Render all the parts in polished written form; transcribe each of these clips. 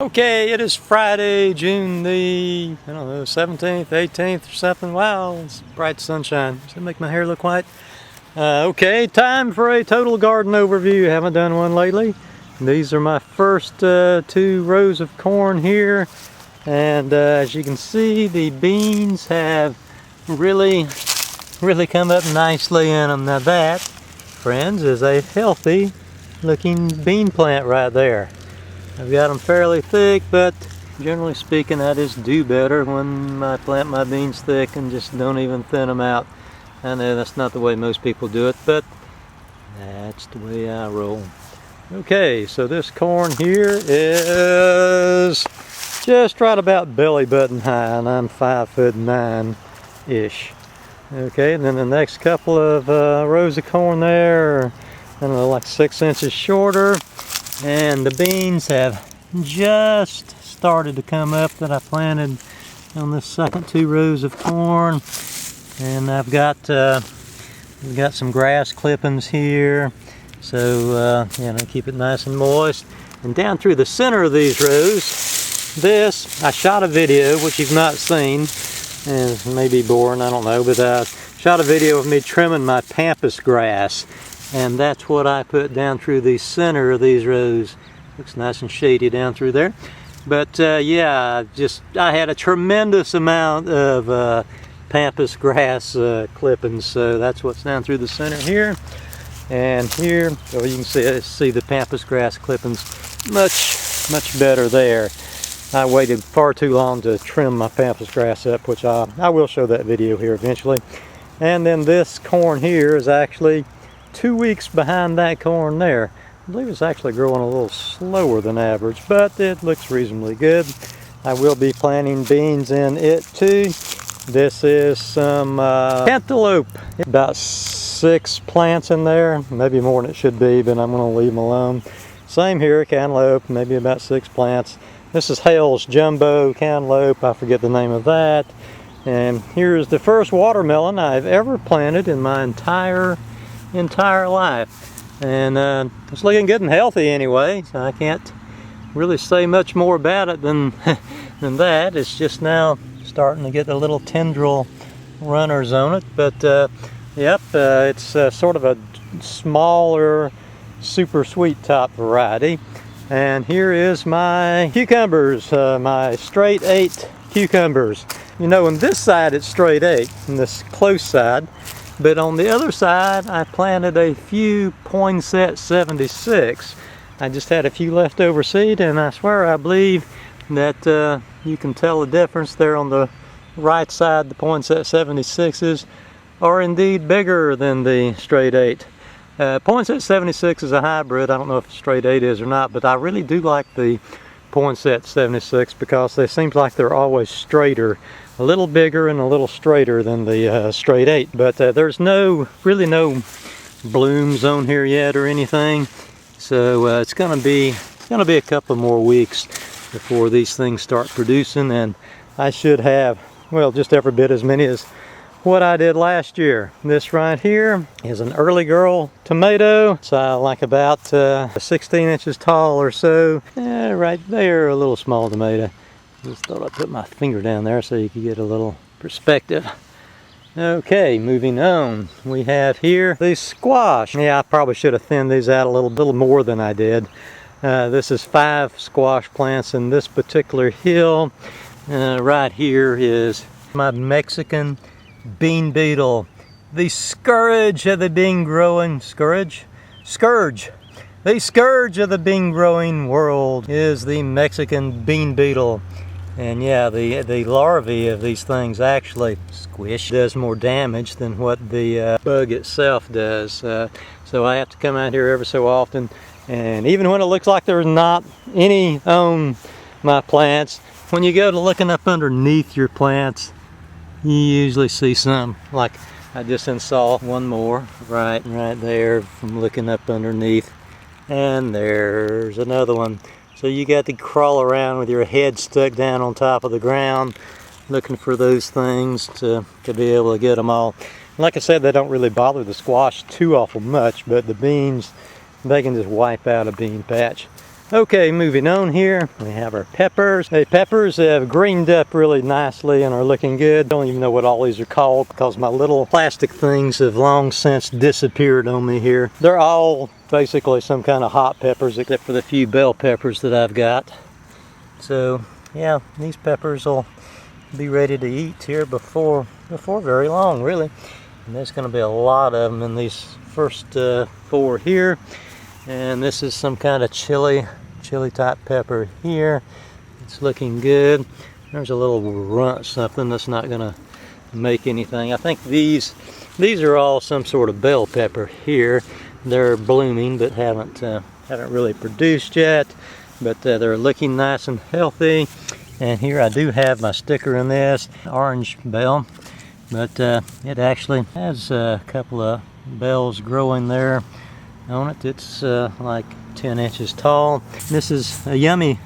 Okay, it is Friday, June the, 17th, 18th or something. Wow, it's bright sunshine. Does that make my hair look white? Okay, time for a total garden overview. Haven't done one lately. These are my first 2 rows of corn here. And as you can see, the beans have really come up nicely in them. Now that, friends, is a healthy looking bean plant right there. I've got them fairly thick, but generally speaking, I just do better when I plant my beans thick and just don't even thin them out. I know that's not the way most people do it, but that's the way I roll. Okay, so this corn here is just right about belly button high, and I'm 5'9"-ish. Okay, and then the next couple of rows of corn there are, I don't know, like 6 inches shorter. And the beans have just started to come up that I planted on the second 2 rows of corn. And I've got we've got some grass clippings here, so keep it nice and moist. And down through the center of these rows, I shot a video which you've not seen, and it may be boring, I don't know, but I shot a video of me trimming my pampas grass. And that's what I put down through the center of these rows. Looks nice and shady down through there. But I had a tremendous amount of pampas grass clippings. So that's what's down through the center here. And here, you can see the pampas grass clippings much better there. I waited far too long to trim my pampas grass up, which I will show that video here eventually. And then this corn here is actually 2 weeks behind that corn there. I believe it's actually growing a little slower than average, but it looks reasonably good. I will be planting beans in it too. This is some cantaloupe. About 6 plants in there, maybe more than it should be, but I'm going to leave them alone. Same here, cantaloupe, maybe about 6 plants. This is Hale's Jumbo Cantaloupe, I forget the name of that. And here's the first watermelon I've ever planted in my entire life, and it's looking good and healthy anyway, so I can't really say much more about it than that. It's just now starting to get the little tendril runners on it, but it's sort of a smaller super sweet top variety. And here is my cucumbers, my straight 8 cucumbers. You know, on this side it's straight 8, on this close side. But on the other side, I planted a few Poinsett 76. I just had a few leftover seed, and I swear I believe that you can tell the difference there on the right side. The Poinsett 76s are indeed bigger than the straight 8. Poinsett 76 is a hybrid. I don't know if straight 8 is or not, but I really do like the Poinsett 76 because they seem like they're always straighter. A little bigger and a little straighter than the straight 8, but there's really no blooms on here yet or anything, so it's gonna be a couple more weeks before these things start producing, and I should have, well, just every bit as many as what I did last year. This right here is an early girl tomato. It's like about 16 inches tall or so. Right there, a little small tomato. Just thought I'd put my finger down there so you could get a little perspective. Okay, moving on. We have here the squash. Yeah, I probably should have thinned these out a little more than I did. This is 5 squash plants in this particular hill. Right here is my Mexican bean beetle. The scourge of the bean growing, scourge? Scourge. The scourge of the bean growing world is the Mexican bean beetle. And yeah, the larvae of these things actually does more damage than what the bug itself does. So I have to come out here every so often, and even when it looks like there's not any on my plants, when you go to looking up underneath your plants, you usually see some. Like I just saw one more right there from looking up underneath, and there's another one. So you got to crawl around with your head stuck down on top of the ground looking for those things to be able to get them all. Like I said, they don't really bother the squash too awful much, but the beans, they can just wipe out a bean patch. Okay, moving on here, we have our peppers. The peppers have greened up really nicely and are looking good. Don't even know what all these are called because my little plastic things have long since disappeared on me here. They're all basically some kind of hot peppers except for the few bell peppers that I've got. So yeah, these peppers will be ready to eat here before very long, really. And there's going to be a lot of them in these first 4 here. And this is some kind of chili type pepper here. It's looking good. There's a little runt something that's not gonna make anything. I think these are all some sort of bell pepper here. They're blooming but haven't really produced yet, but they're looking nice and healthy. And here I do have my sticker in this orange bell, but it actually has a couple of bells growing there on it. It's like 10 inches tall. This is a yummy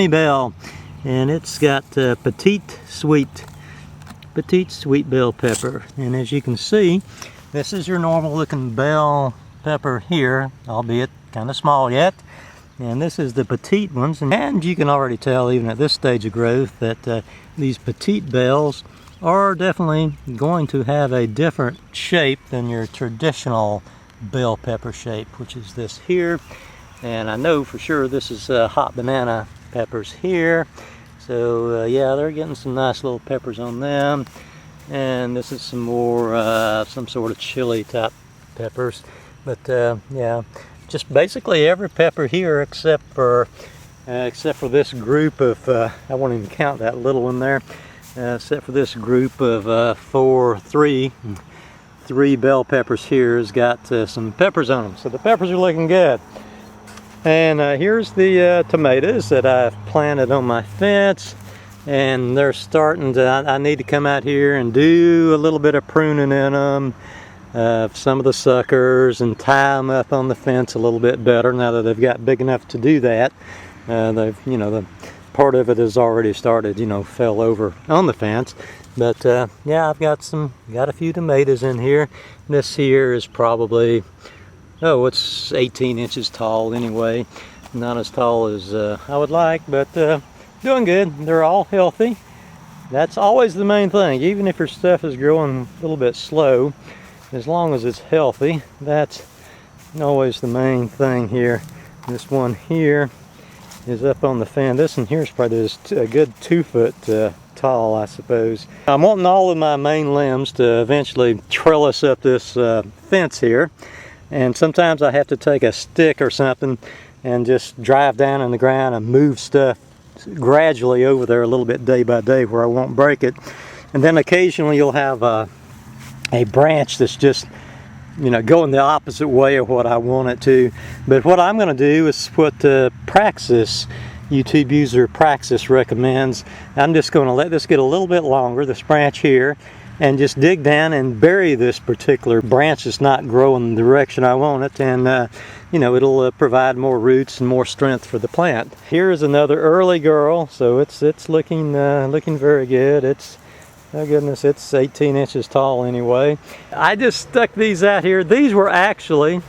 bell, and it's got petite sweet bell pepper. And as you can see, this is your normal looking bell pepper here, albeit kind of small yet. And this is the petite ones, and you can already tell even at this stage of growth that these petite bells are definitely going to have a different shape than your traditional bell pepper shape, which is this here. And I know for sure this is hot banana peppers here. So yeah, they're getting some nice little peppers on them. And this is some more some sort of chili type peppers. But yeah, just basically every pepper here except for this group of I won't even count that little one there, except for this group of three bell peppers here has got some peppers on them. So the peppers are looking good. And here's the tomatoes that I've planted on my fence, and they're starting to, I need to come out here and do a little bit of pruning in them, some of the suckers, and tie them up on the fence a little bit better now that they've got big enough to do that. They've, you know, the part of it has already started, you know, fell over on the fence. But yeah, I've got a few tomatoes in here. This here is probably, oh, it's 18 inches tall anyway. Not as tall as I would like, but doing good. They're all healthy. That's always the main thing. Even if your stuff is growing a little bit slow, as long as it's healthy, that's always the main thing here. This one here is up on the fan. This one here is probably just a good 2 foot tall, I suppose. I'm wanting all of my main limbs to eventually trellis up this fence here, and sometimes I have to take a stick or something and just drive down in the ground and move stuff gradually over there a little bit day by day where I won't break it. And then occasionally you'll have a branch that's just, you know, going the opposite way of what I want it to. But what I'm going to do is what Praxis, YouTube user Praxis recommends. I'm just going to let this get a little bit longer, this branch here, and just dig down and bury this particular branch that's not growing the direction I want it, and you know, it'll provide more roots and more strength for the plant. Here is another early girl, so it's looking very good. It's, oh goodness, it's 18 inches tall anyway. I just stuck these out here. These were actually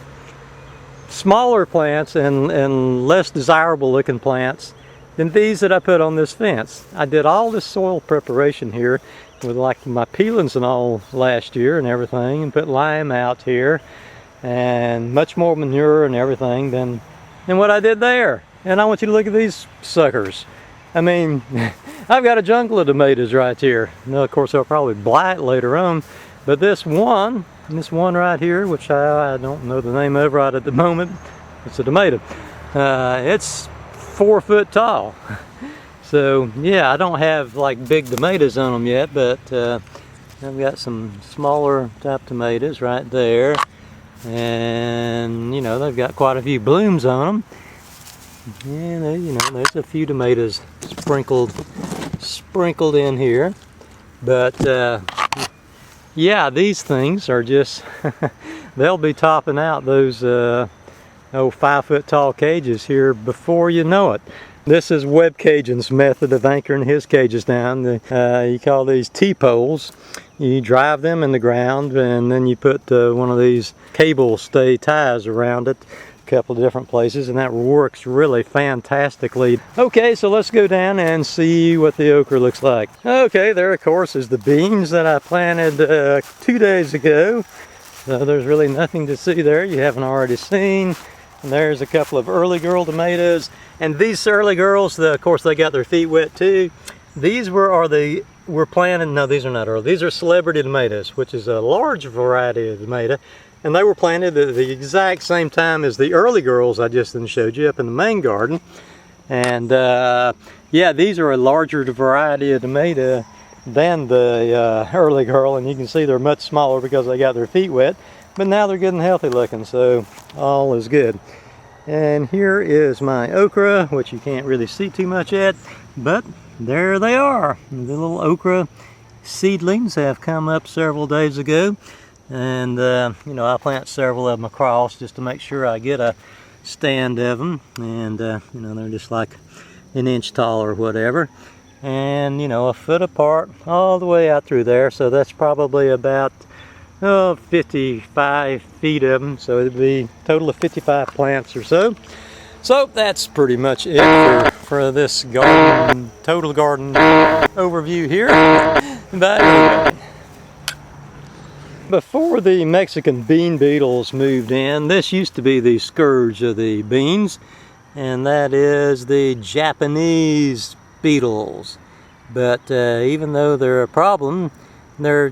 smaller plants and less desirable looking plants than these that I put on this fence. I did all this soil preparation here with like my peelings and all last year and everything, and put lime out here and much more manure and everything than what I did there. And I want you to look at these suckers. I mean, I've got a jungle of tomatoes right here. Now, of course, I'll probably blight later on, but this one right here, which I don't know the name of right at the moment, it's a tomato. It's 4 foot tall. So yeah, I don't have like big tomatoes on them yet, but I've got some smaller type tomatoes right there, and you know, they've got quite a few blooms on them. And you know, there's a few tomatoes sprinkled in here, but yeah, these things are just they'll be topping out those 5 foot tall cages here before you know it. This is Web Cajun's method of anchoring his cages down. You call these T-poles. You drive them in the ground, and then you put one of these cable stay ties around it, couple of different places, and that works really fantastically. Okay, so let's go down and see what the okra looks like. Okay, there of course is the beans that I planted 2 days ago. So there's really nothing to see there you haven't already seen. And there's a couple of early girl tomatoes. And these early girls, of course, they got their feet wet too. These we're planting, no, these are not early. These are celebrity tomatoes, which is a large variety of tomato. And they were planted at the exact same time as the early girls I just showed you up in the main garden. And yeah, these are a larger variety of tomato than the early girl. And you can see they're much smaller because they got their feet wet. But now they're getting healthy looking, so all is good. And here is my okra, which you can't really see too much yet, but there they are. The little okra seedlings have come up several days ago. And you know, I plant several of them across just to make sure I get a stand of them. And you know, they're just like an inch tall or whatever. And you know, a foot apart all the way out through there. So that's probably about 55 feet of them, so it'd be a total of 55 plants or so. So that's pretty much it for this garden, total garden overview here. But anyway, before the Mexican bean beetles moved in, this used to be the scourge of the beans, and that is the Japanese beetles. But even though they're a problem, they're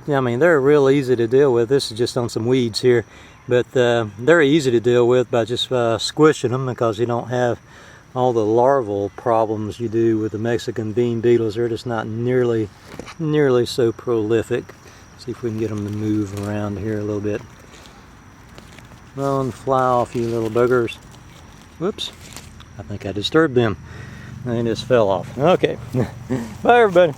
real easy to deal with. This is just on some weeds here, but they're easy to deal with by just squishing them, because you don't have all the larval problems you do with the Mexican bean beetles. They're just not nearly so prolific. See if we can get them to move around here a little bit. Don't fly off, you little buggers. Whoops, I think I disturbed them. They just fell off. Okay, bye everybody.